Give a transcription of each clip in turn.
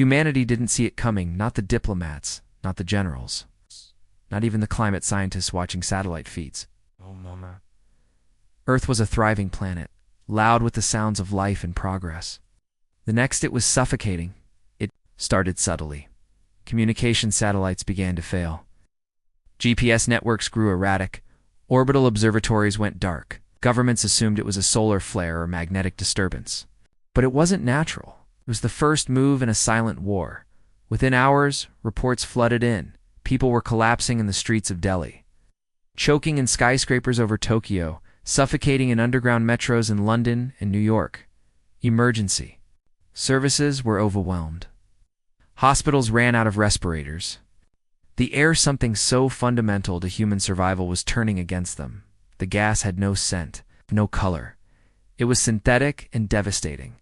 Humanity didn't see it coming, not the diplomats, not the generals, not even the climate scientists watching satellite feeds. Oh, mama. Earth was a thriving planet, loud with the sounds of life and progress. The next it was suffocating. It started subtly. Communication satellites began to fail. GPS networks grew erratic. Orbital observatories went dark. Governments assumed it was a solar flare or magnetic disturbance. But it wasn't natural. It was the first move in a silent war. Within hours, reports flooded in. People were collapsing in the streets of Delhi, choking in skyscrapers over Tokyo, suffocating in underground metros in London and New York. Emergency. Services were overwhelmed. Hospitals ran out of respirators. The air, something so fundamental to human survival, was turning against them. The gas had no scent, no color. It was synthetic and devastating,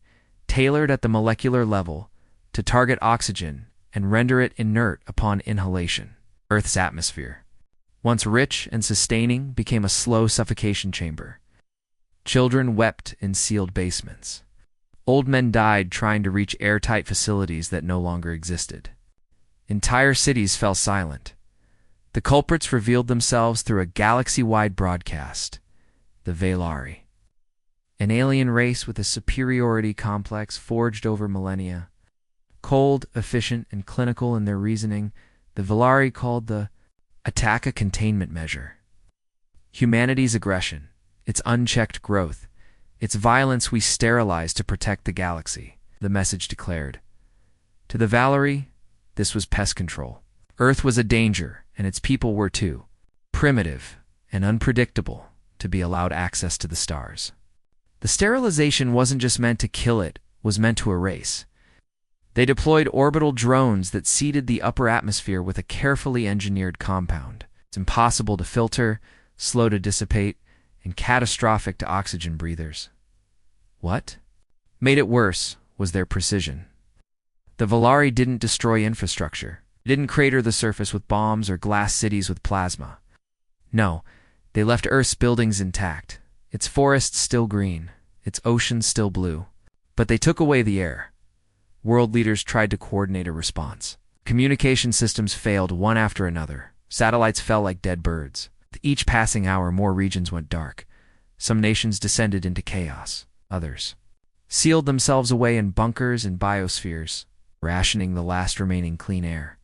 tailored at the molecular level to target oxygen and render it inert upon inhalation. Earth's atmosphere, once rich and sustaining, became a slow suffocation chamber. Children wept in sealed basements. Old men died trying to reach airtight facilities that no longer existed. Entire cities fell silent. The culprits revealed themselves through a galaxy-wide broadcast. The Valari. An alien race with a superiority complex forged over millennia. Cold, efficient, and clinical in their reasoning, the Valari called the attack a containment measure. Humanity's aggression, its unchecked growth, its violence we sterilize to protect the galaxy, the message declared. To the Valari, this was pest control. Earth was a danger, and its people were too. Primitive and unpredictable to be allowed access to the stars. The sterilization wasn't just meant to kill it, was meant to erase. They deployed orbital drones that seeded the upper atmosphere with a carefully engineered compound. It's impossible to filter, slow to dissipate, and catastrophic to oxygen breathers. What made it worse was their precision. The Valari didn't destroy infrastructure. They didn't crater the surface with bombs or glass cities with plasma. No, they left Earth's buildings intact, its forests still green, its oceans still blue. But they took away the air. World leaders tried to coordinate a response. Communication systems failed one after another. Satellites fell like dead birds. With each passing hour, more regions went dark. Some nations descended into chaos. Others sealed themselves away in bunkers and biospheres, rationing the last remaining clean air.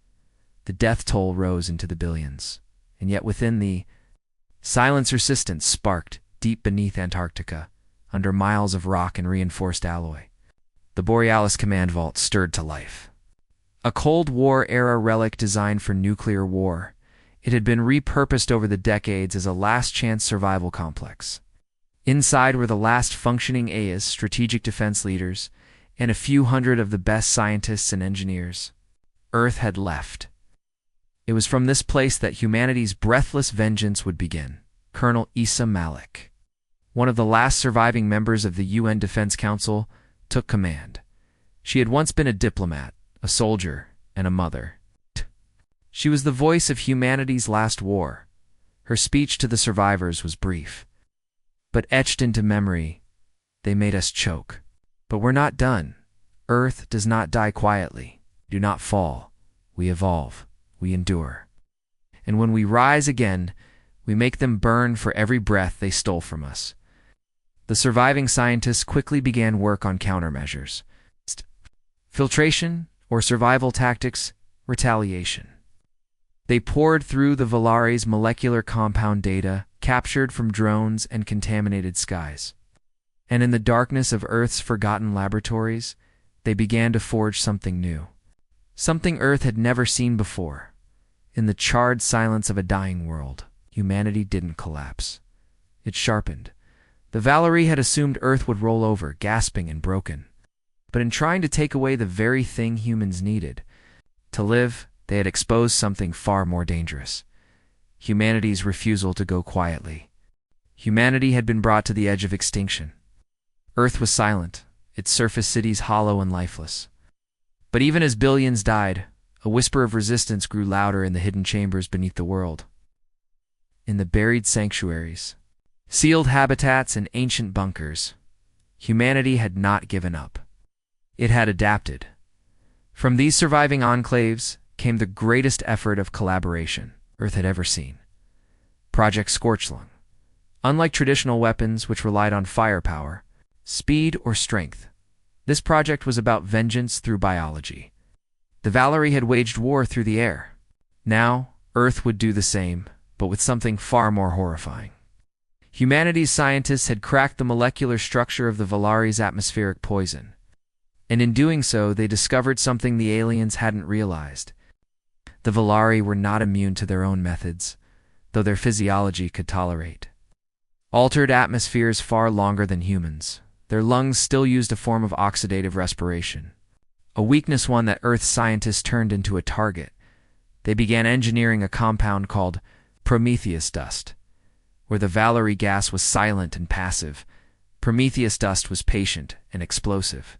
The death toll rose into the billions. And yet within the silence, resistance sparked deep beneath Antarctica, under miles of rock and reinforced alloy. The Borealis command vault stirred to life. A Cold War-era relic designed for nuclear war, it had been repurposed over the decades as a last-chance survival complex. Inside were the last functioning AIS, strategic defense leaders, and a few hundred of the best scientists and engineers. Earth had left. It was from this place that humanity's breathless vengeance would begin. Colonel Issa Malik, one of the last surviving members of the UN Defense Council, took command. She had once been a diplomat, a soldier, and a mother. She was the voice of humanity's last war. Her speech to the survivors was brief, but etched into memory, they made us choke. But we're not done. Earth does not die quietly. We do not fall. We evolve. We endure. And when we rise again, we make them burn for every breath they stole from us. The surviving scientists quickly began work on countermeasures. Filtration or survival tactics, retaliation. They poured through the Valari's molecular compound data, captured from drones and contaminated skies. And in the darkness of Earth's forgotten laboratories, they began to forge something new. Something Earth had never seen before. In the charred silence of a dying world, humanity didn't collapse. It sharpened. The Valari had assumed Earth would roll over, gasping and broken. But in trying to take away the very thing humans needed to live, they had exposed something far more dangerous. Humanity's refusal to go quietly. Humanity had been brought to the edge of extinction. Earth was silent, its surface cities hollow and lifeless. But even as billions died, a whisper of resistance grew louder in the hidden chambers beneath the world. In the buried sanctuaries, sealed habitats and ancient bunkers, humanity had not given up. It had adapted. From these surviving enclaves came the greatest effort of collaboration Earth had ever seen. Project Scorchlung. Unlike traditional weapons which relied on firepower, speed, or strength, this project was about vengeance through biology. The Valerie had waged war through the air. Now, Earth would do the same, but with something far more horrifying. Humanity's scientists had cracked the molecular structure of the Valari's atmospheric poison, and in doing so, they discovered something the aliens hadn't realized. The Valari were not immune to their own methods, though their physiology could tolerate altered atmospheres far longer than humans. Their lungs still used a form of oxidative respiration, a weakness one that Earth scientists turned into a target. They began engineering a compound called Prometheus dust. Where the Valerie gas was silent and passive, Prometheus dust was patient and explosive.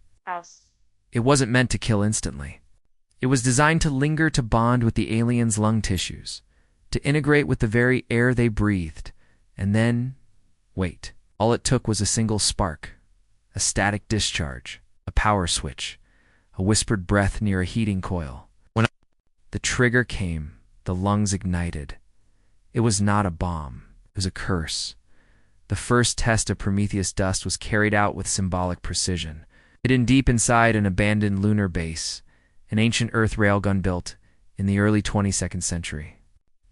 It wasn't meant to kill instantly. It was designed to linger, to bond with the aliens' lung tissues, to integrate with the very air they breathed, and then wait. All it took was a single spark, a static discharge, a power switch, a whispered breath near a heating coil. When the trigger came, the lungs ignited. It was not a bomb. It was a curse. The first test of Prometheus dust was carried out with symbolic precision. Hidden deep inside an abandoned lunar base, an ancient Earth railgun built in the early 22nd century,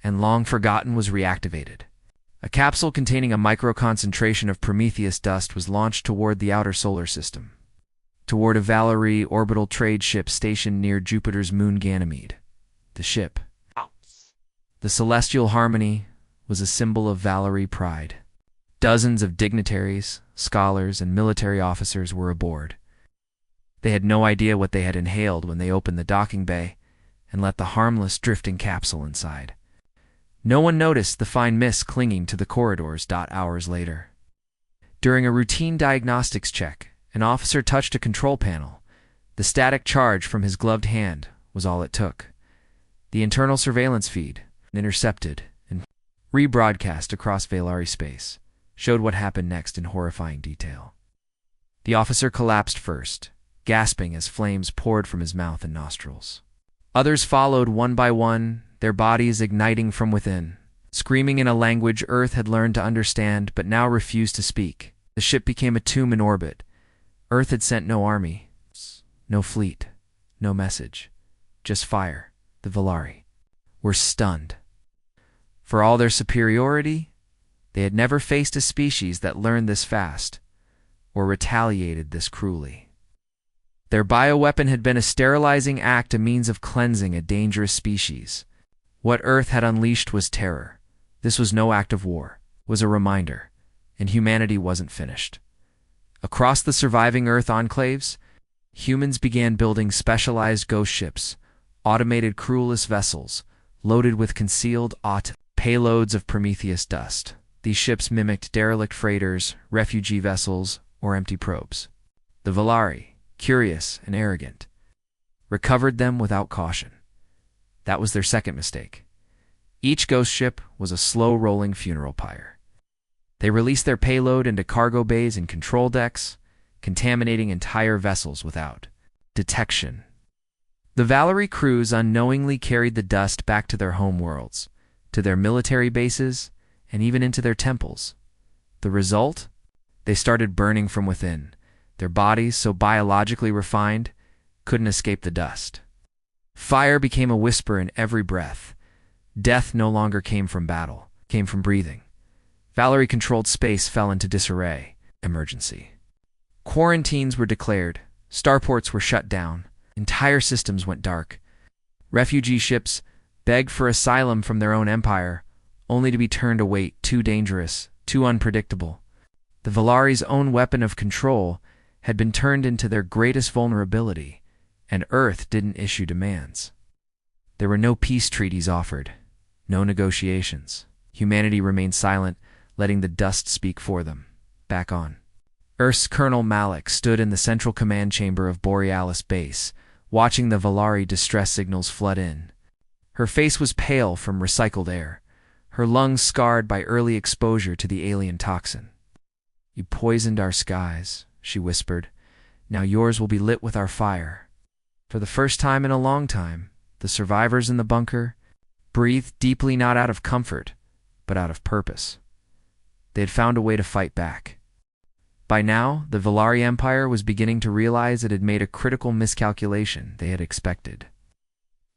and long forgotten, was reactivated. A capsule containing a microconcentration of Prometheus dust was launched toward the outer solar system, toward a Valerie orbital trade ship stationed near Jupiter's moon Ganymede. The ship, the Celestial Harmony, was a symbol of Valerie pride. Dozens of dignitaries, scholars, and military officers were aboard. They had no idea what they had inhaled when they opened the docking bay and let the harmless, drifting capsule inside. No one noticed the fine mist clinging to the corridors. Hours later, during a routine diagnostics check, an officer touched a control panel. The static charge from his gloved hand was all it took. The internal surveillance feed, intercepted and rebroadcast across Valari space, showed what happened next in horrifying detail. The officer collapsed first, gasping as flames poured from his mouth and nostrils. Others followed one by one, their bodies igniting from within, screaming in a language Earth had learned to understand but now refused to speak. The ship became a tomb in orbit. Earth had sent no army, no fleet, no message, just fire. The Valari were stunned. For all their superiority, they had never faced a species that learned this fast or retaliated this cruelly. Their bioweapon had been a sterilizing act, a means of cleansing a dangerous species. What Earth had unleashed was terror. This was no act of war, it was a reminder, and humanity wasn't finished. Across the surviving Earth enclaves, humans began building specialized ghost ships, automated crewless vessels, loaded with concealed payloads of Prometheus dust. These ships mimicked derelict freighters, refugee vessels, or empty probes. The Valari, curious and arrogant, recovered them without caution. That was their second mistake. Each ghost ship was a slow-rolling funeral pyre. They released their payload into cargo bays and control decks, contaminating entire vessels without detection. The Valerie crews unknowingly carried the dust back to their home worlds, to their military bases, and even into their temples. The result? They started burning from within. Their bodies, so biologically refined, couldn't escape the dust. Fire became a whisper in every breath. Death no longer came from battle, came from breathing. Valerie-controlled space fell into disarray. Emergency. Quarantines were declared. Starports were shut down. Entire systems went dark. Refugee ships begged for asylum from their own empire, only to be turned away. Too dangerous, too unpredictable. The Valari's own weapon of control had been turned into their greatest vulnerability, and Earth didn't issue demands. There were no peace treaties offered, no negotiations. Humanity remained silent, letting the dust speak for them. Back on Earth's Colonel Malik stood in the central command chamber of Borealis Base, watching the Valari distress signals flood in. Her face was pale from recycled air, her lungs scarred by early exposure to the alien toxin. "You poisoned our skies," she whispered. "Now yours will be lit with our fire." For the first time in a long time, the survivors in the bunker breathed deeply, not out of comfort, but out of purpose. They had found a way to fight back. By now, the Valari Empire was beginning to realize it had made a critical miscalculation they had expected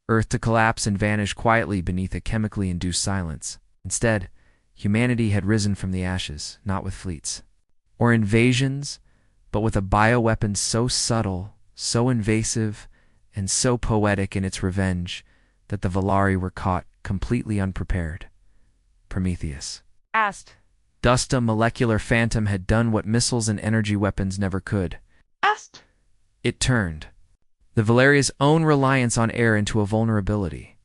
Earth to collapse and vanish quietly beneath a chemically induced silence. Instead, humanity had risen from the ashes, not with fleets or invasions, but with a bioweapon so subtle, so invasive, and so poetic in its revenge that the Valari were caught completely unprepared. Prometheus. Dust, a molecular phantom, had done what missiles and energy weapons never could. It turned the Valeria's own reliance on air into a vulnerability.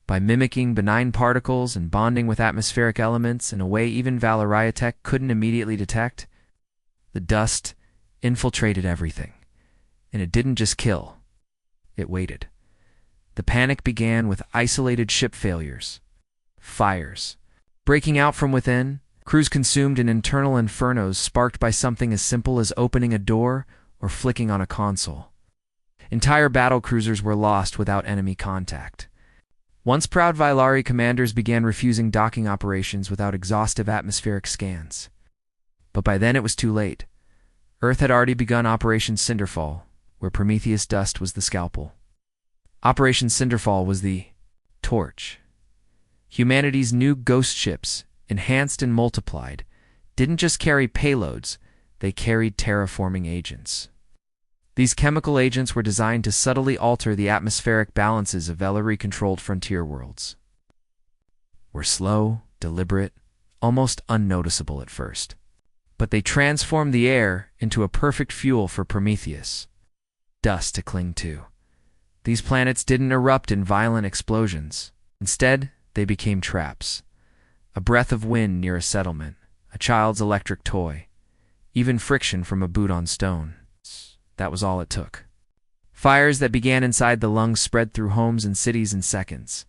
By mimicking benign particles and bonding with atmospheric elements in a way even Valeria tech couldn't immediately detect, the dust infiltrated everything. And it didn't just kill. It waited. The panic began with isolated ship failures, fires, breaking out from within, crews consumed in internal infernos sparked by something as simple as opening a door or flicking on a console. Entire battle cruisers were lost without enemy contact. Once proud Valari commanders began refusing docking operations without exhaustive atmospheric scans. But by then it was too late. Earth had already begun Operation Cinderfall, where Prometheus dust was the scalpel. Operation Cinderfall was the torch. Humanity's new ghost ships, enhanced and multiplied, didn't just carry payloads, they carried terraforming agents. These chemical agents were designed to subtly alter the atmospheric balances of Valari-controlled frontier worlds. Were slow, deliberate, almost unnoticeable at first. But they transformed the air into a perfect fuel for Prometheus. Dust to cling to. These planets didn't erupt in violent explosions. Instead, they became traps. A breath of wind near a settlement, a child's electric toy, even friction from a boot on stone. That was all it took. Fires that began inside the lungs spread through homes and cities in seconds.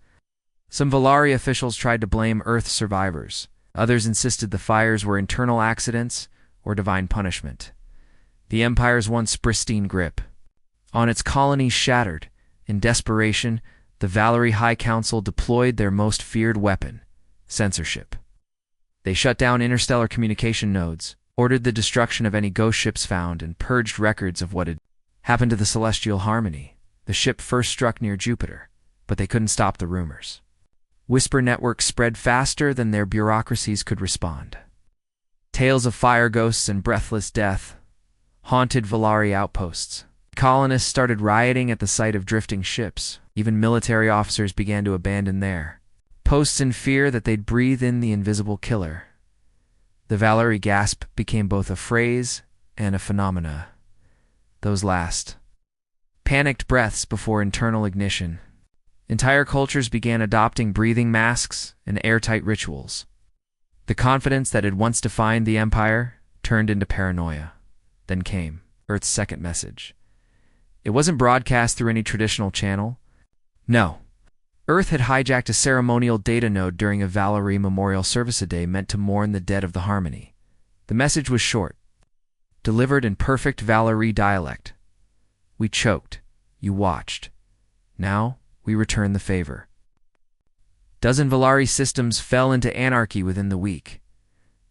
Some Valari officials tried to blame Earth survivors. Others insisted the fires were internal accidents or divine punishment. The Empire's once pristine grip on its colonies shattered. In desperation, the Valari High Council deployed their most feared weapon, censorship. They shut down interstellar communication nodes, ordered the destruction of any ghost ships found, and purged records of what had happened to the Celestial Harmony. The ship first struck near Jupiter, but they couldn't stop the rumors. Whisper networks spread faster than their bureaucracies could respond. Tales of fire ghosts and breathless death haunted Valari outposts. Colonists started rioting at the sight of drifting ships. Even military officers began to abandon their posts in fear that they'd breathe in the invisible killer. The Valari gasp became both a phrase and a phenomena. Those last panicked breaths before internal ignition. Entire cultures began adopting breathing masks and airtight rituals. The confidence that had once defined the Empire turned into paranoia. Then came Earth's second message. It wasn't broadcast through any traditional channel. No. Earth had hijacked a ceremonial data node during a Valari memorial service, a day meant to mourn the dead of the Harmony. The message was short, delivered in perfect Valari dialect. We choked. You watched. Now, we return the favor. Dozen Valari systems fell into anarchy within the week.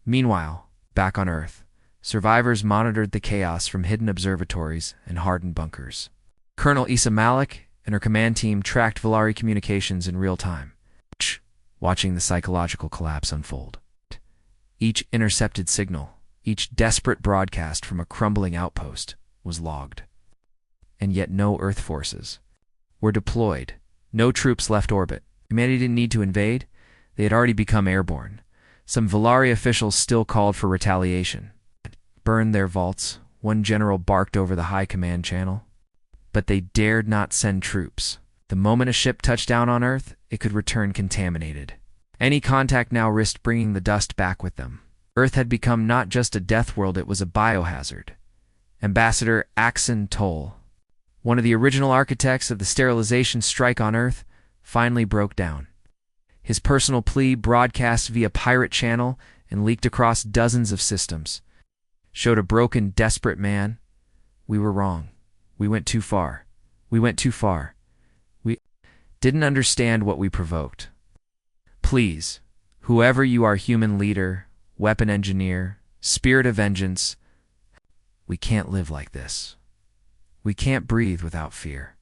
Meanwhile, back on Earth, survivors monitored the chaos from hidden observatories and hardened bunkers. Colonel Issa Malik and her command team tracked Valari communications in real time, watching the psychological collapse unfold. Each intercepted signal, each desperate broadcast from a crumbling outpost was logged. And yet no Earth forces were deployed. No troops left orbit. Humanity didn't need to invade. They had already become airborne. Some Valari officials still called for retaliation. Burned their vaults. One general barked over the high command channel. But they dared not send troops. The moment a ship touched down on Earth, it could return contaminated. Any contact now risked bringing the dust back with them. Earth had become not just a death world, it was a biohazard. Ambassador Axon Toll, one of the original architects of the sterilization strike on Earth, finally broke down. His personal plea, broadcast via pirate channel and leaked across dozens of systems, showed a broken, desperate man. We were wrong. We went too far. We went too far. We didn't understand what we provoked. Please, whoever you are, human leader, weapon engineer, spirit of vengeance, we can't live like this. We can't breathe without fear.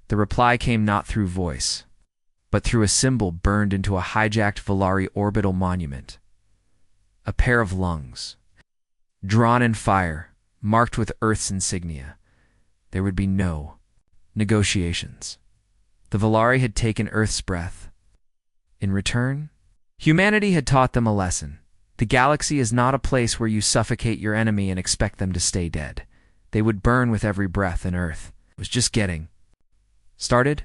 The reply came not through voice, but through a symbol burned into a hijacked Valari orbital monument. A pair of lungs, drawn in fire, marked with Earth's insignia. There would be no negotiations. The Valari had taken Earth's breath. In return, humanity had taught them a lesson. The galaxy is not a place where you suffocate your enemy and expect them to stay dead. They would burn with every breath, and Earth was just getting started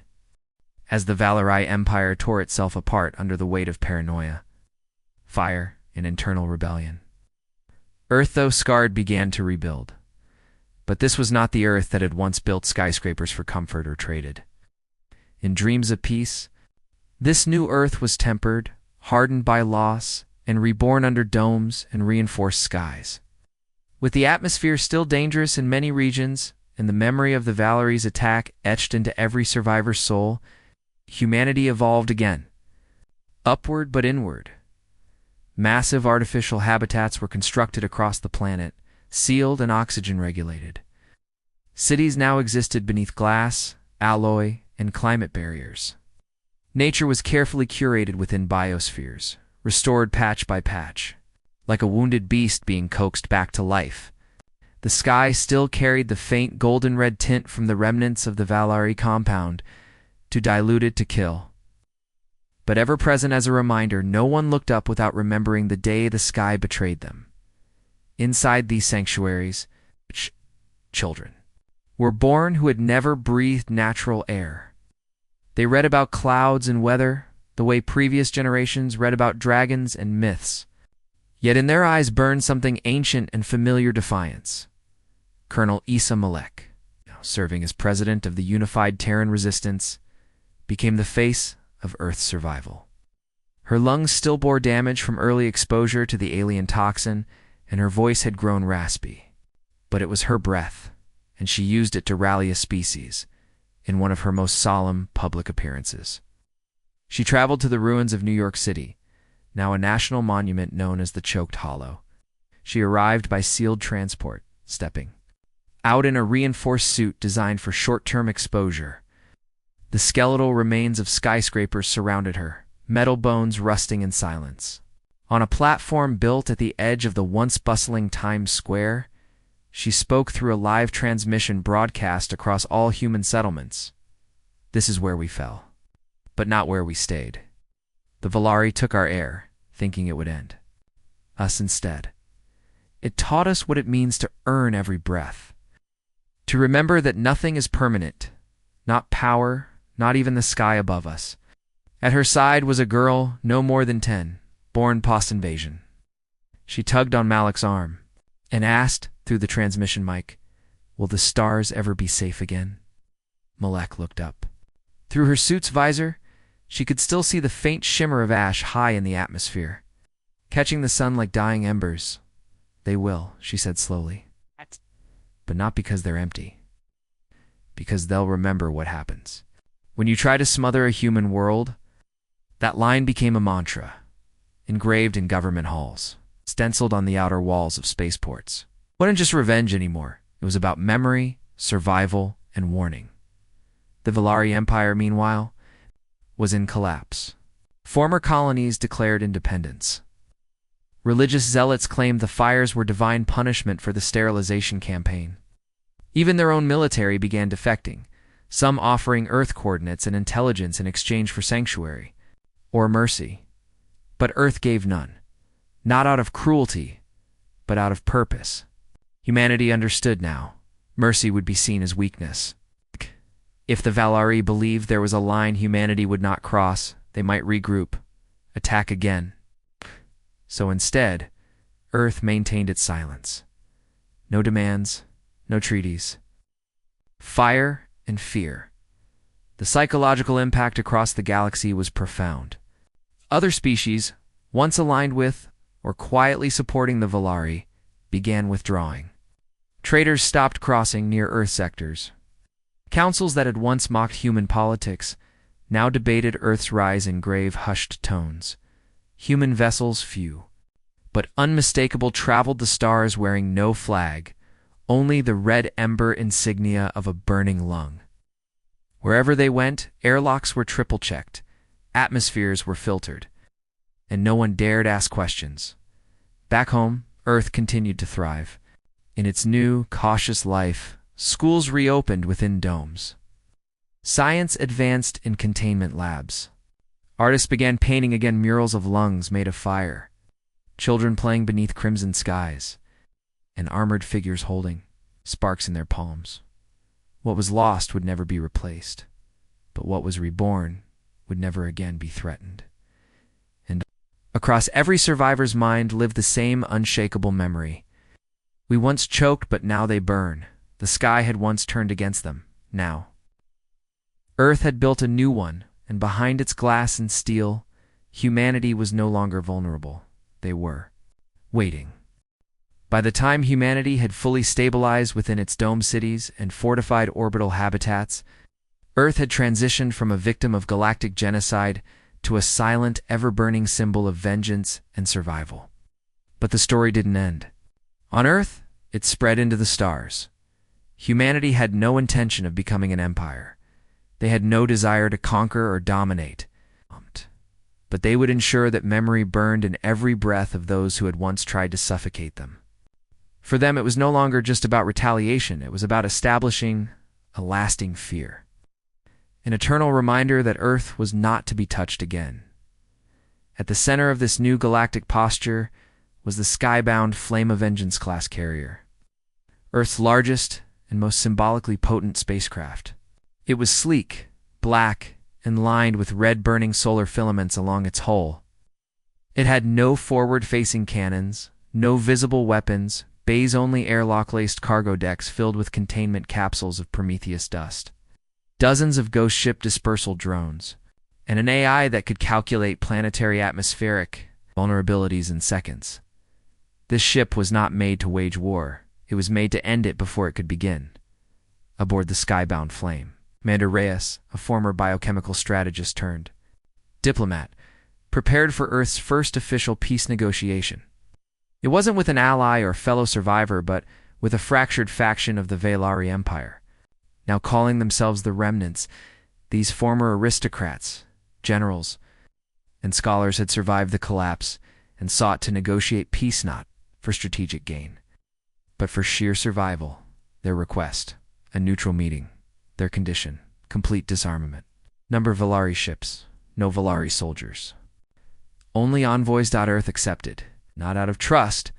as the Valari Empire tore itself apart under the weight of paranoia, fire, and internal rebellion. Earth, though scarred, began to rebuild. But this was not the Earth that had once built skyscrapers for comfort or traded. In dreams of peace, this new Earth was tempered, hardened by loss, and reborn under domes and reinforced skies. With the atmosphere still dangerous in many regions, and the memory of the Valari's attack etched into every survivor's soul, humanity evolved again. Upward but inward. Massive artificial habitats were constructed across the planet, sealed and oxygen-regulated. Cities now existed beneath glass, alloy, and climate barriers. Nature was carefully curated within biospheres, restored patch by patch, like a wounded beast being coaxed back to life. The sky still carried the faint golden-red tint from the remnants of the Valari compound, too diluted to kill. But ever present as a reminder, no one looked up without remembering the day the sky betrayed them. Inside these sanctuaries, children were born who had never breathed natural air. They read about clouds and weather, the way previous generations read about dragons and myths. Yet in their eyes burned something ancient and familiar: defiance. Colonel Issa Malek, serving as president of the Unified Terran Resistance, became the face of Earth's survival. Her lungs still bore damage from early exposure to the alien toxin, and her voice had grown raspy. But it was her breath, and she used it to rally a species in one of her most solemn public appearances. She traveled to the ruins of New York City, now a national monument known as the Choked Hollow. She arrived by sealed transport, stepping out in a reinforced suit designed for short-term exposure. The skeletal remains of skyscrapers surrounded her, metal bones rusting in silence. On a platform built at the edge of the once bustling Times Square, she spoke through a live transmission broadcast across all human settlements. This is where we fell, but not where we stayed. The Valari took our air, thinking it would end us instead. It taught us what it means to earn every breath, to remember that nothing is permanent, not power, not even the sky above us. At her side was a girl no more than 10, born post-invasion. She tugged on Malik's arm and asked through the transmission mic, "Will the stars ever be safe again?" Malek looked up. Through her suit's visor, she could still see the faint shimmer of ash high in the atmosphere, catching the sun like dying embers. "They will," she said slowly. "But not because they're empty. Because they'll remember what happens when you try to smother a human world." That line became a mantra, engraved in government halls, stenciled on the outer walls of spaceports. It wasn't just revenge anymore. It was about memory, survival, and warning. The Valari Empire, meanwhile, was in collapse. Former colonies declared independence. Religious zealots claimed the fires were divine punishment for the sterilization campaign. Even their own military began defecting, some offering Earth coordinates and intelligence in exchange for sanctuary or mercy. But Earth gave none, not out of cruelty, but out of purpose. Humanity understood now. Mercy would be seen as weakness. If the Valari believed there was a line humanity would not cross, they might regroup, attack again. So instead, Earth maintained its silence. No demands, no treaties. Fire and fear. The psychological impact across the galaxy was profound. Other species, once aligned with or quietly supporting the Valari, began withdrawing. Traders stopped crossing near Earth sectors. Councils that had once mocked human politics now debated Earth's rise in grave, hushed tones. Human vessels few, but unmistakable, traveled the stars wearing no flag, only the red ember insignia of a burning lung. Wherever they went, airlocks were triple-checked, atmospheres were filtered, and no one dared ask questions. Back home, Earth continued to thrive. In its new, cautious life, schools reopened within domes. Science advanced in containment labs. Artists began painting again murals of lungs made of fire, children playing beneath crimson skies, and armored figures holding sparks in their palms. What was lost would never be replaced, but what was reborn would never again be threatened. And across every survivor's mind lived the same unshakable memory. We once choked, but now they burn. The sky had once turned against them, now. Earth had built a new one, and behind its glass and steel, humanity was no longer vulnerable. They were waiting. By the time humanity had fully stabilized within its dome cities and fortified orbital habitats, Earth had transitioned from a victim of galactic genocide to a silent, ever-burning symbol of vengeance and survival. But the story didn't end. On Earth, it spread into the stars. Humanity had no intention of becoming an empire. They had no desire to conquer or dominate. But they would ensure that memory burned in every breath of those who had once tried to suffocate them. For them, it was no longer just about retaliation. It was about establishing a lasting fear. An eternal reminder that Earth was not to be touched again. At the center of this new galactic posture was the skybound Flame of Vengeance class carrier, Earth's largest and most symbolically potent spacecraft. It was sleek, black, and lined with red-burning solar filaments along its hull. It had no forward-facing cannons, no visible weapons, bays-only airlock-laced cargo decks filled with containment capsules of Prometheus dust, dozens of ghost ship dispersal drones, and an AI that could calculate planetary atmospheric vulnerabilities in seconds. This ship was not made to wage war. It was made to end it before it could begin. Aboard the skybound Flame, Commander Reyes, a former biochemical strategist turned diplomat, prepared for Earth's first official peace negotiation. It wasn't with an ally or fellow survivor, but with a fractured faction of the Velari Empire. Now calling themselves the Remnants, these former aristocrats, generals, and scholars had survived the collapse and sought to negotiate peace not for strategic gain, but for sheer survival. Their request, a neutral meeting. Their condition, complete disarmament. Number Velari ships, no Velari soldiers. Only envoys. Earth accepted, not out of trust,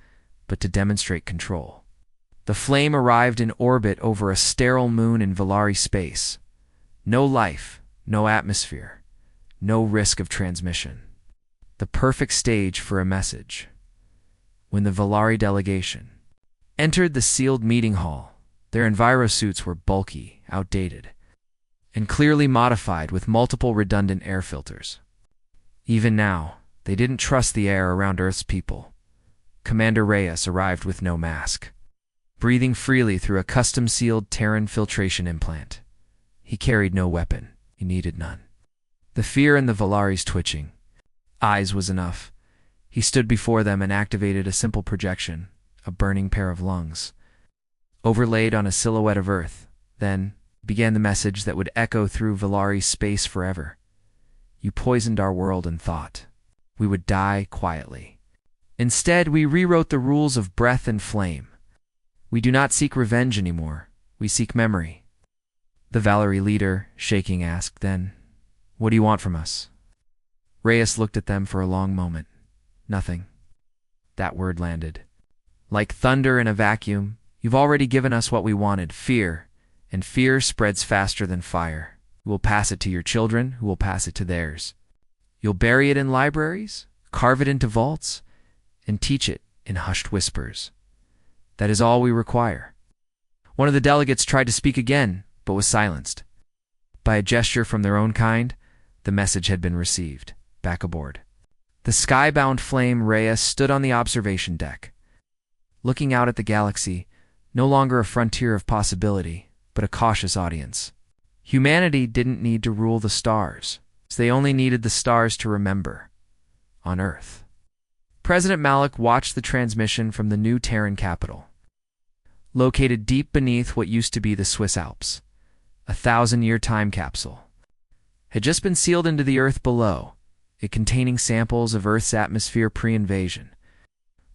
but to demonstrate control. The Flame arrived in orbit over a sterile moon in Velari space. No life, no atmosphere, no risk of transmission. The perfect stage for a message. When the Velari delegation entered the sealed meeting hall, their envirosuits were bulky, outdated, and clearly modified with multiple redundant air filters. Even now, they didn't trust the air around Earth's people. Commander Reyes arrived with no mask, breathing freely through a custom-sealed Terran filtration implant. He carried no weapon. He needed none. The fear in the Velari's twitching eyes was enough. He stood before them and activated a simple projection, a burning pair of lungs, overlaid on a silhouette of Earth. Then began the message that would echo through Velari space forever. You poisoned our world and thought we would die quietly. Instead, we rewrote the rules of breath and flame. We do not seek revenge anymore. We seek memory. The Velari leader, shaking, asked, then, what do you want from us? Reyes looked at them for a long moment. Nothing. That word landed. Like thunder in a vacuum, you've already given us what we wanted, fear, and fear spreads faster than fire. You will pass it to your children, who will pass it to theirs. You'll bury it in libraries, carve it into vaults, and teach it in hushed whispers. That is all we require. One of the delegates tried to speak again, but was silenced. By a gesture from their own kind, the message had been received. Back aboard. The skybound Flame Reyes stood on the observation deck, looking out at the galaxy, no longer a frontier of possibility, but a cautious audience. Humanity didn't need to rule the stars. They only needed the stars to remember. On Earth. President Malik watched the transmission from the new Terran capital. Located deep beneath what used to be the Swiss Alps, a 1,000-year time capsule had just been sealed into the Earth below, it containing samples of Earth's atmosphere pre-invasion,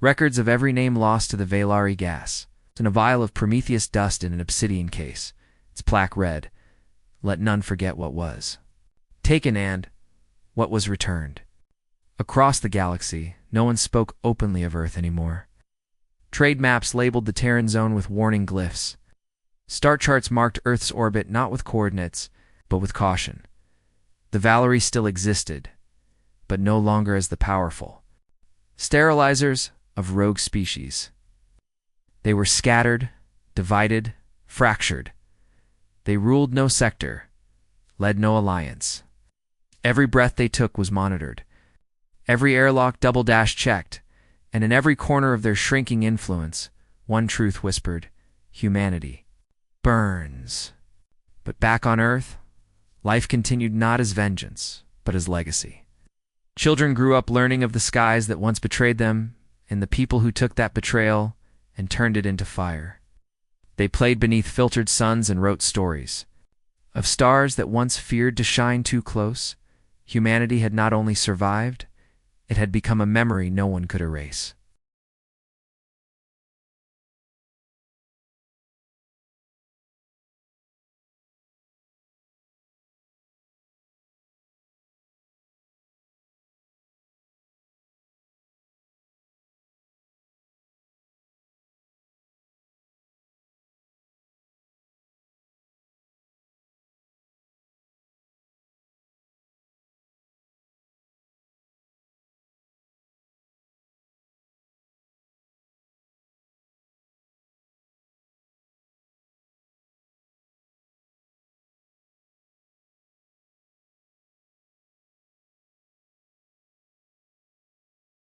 records of every name lost to the Valari gas, and a vial of Prometheus dust in an obsidian case. Its plaque read, "Let none forget what was taken and what was returned." Across the galaxy, no one spoke openly of Earth anymore. Trade maps labeled the Terran zone with warning glyphs. Star charts marked Earth's orbit not with coordinates, but with caution. The Valari still existed, but no longer as the powerful sterilizers of rogue species. They were scattered, divided, fractured. They ruled no sector, led no alliance. Every breath they took was monitored. Every airlock double-dash checked, and in every corner of their shrinking influence, one truth whispered, humanity burns. But back on Earth, life continued not as vengeance, but as legacy. Children grew up learning of the skies that once betrayed them, and the people who took that betrayal and turned it into fire. They played beneath filtered suns and wrote stories of stars that once feared to shine too close. Humanity had not only survived, it had become a memory no one could erase.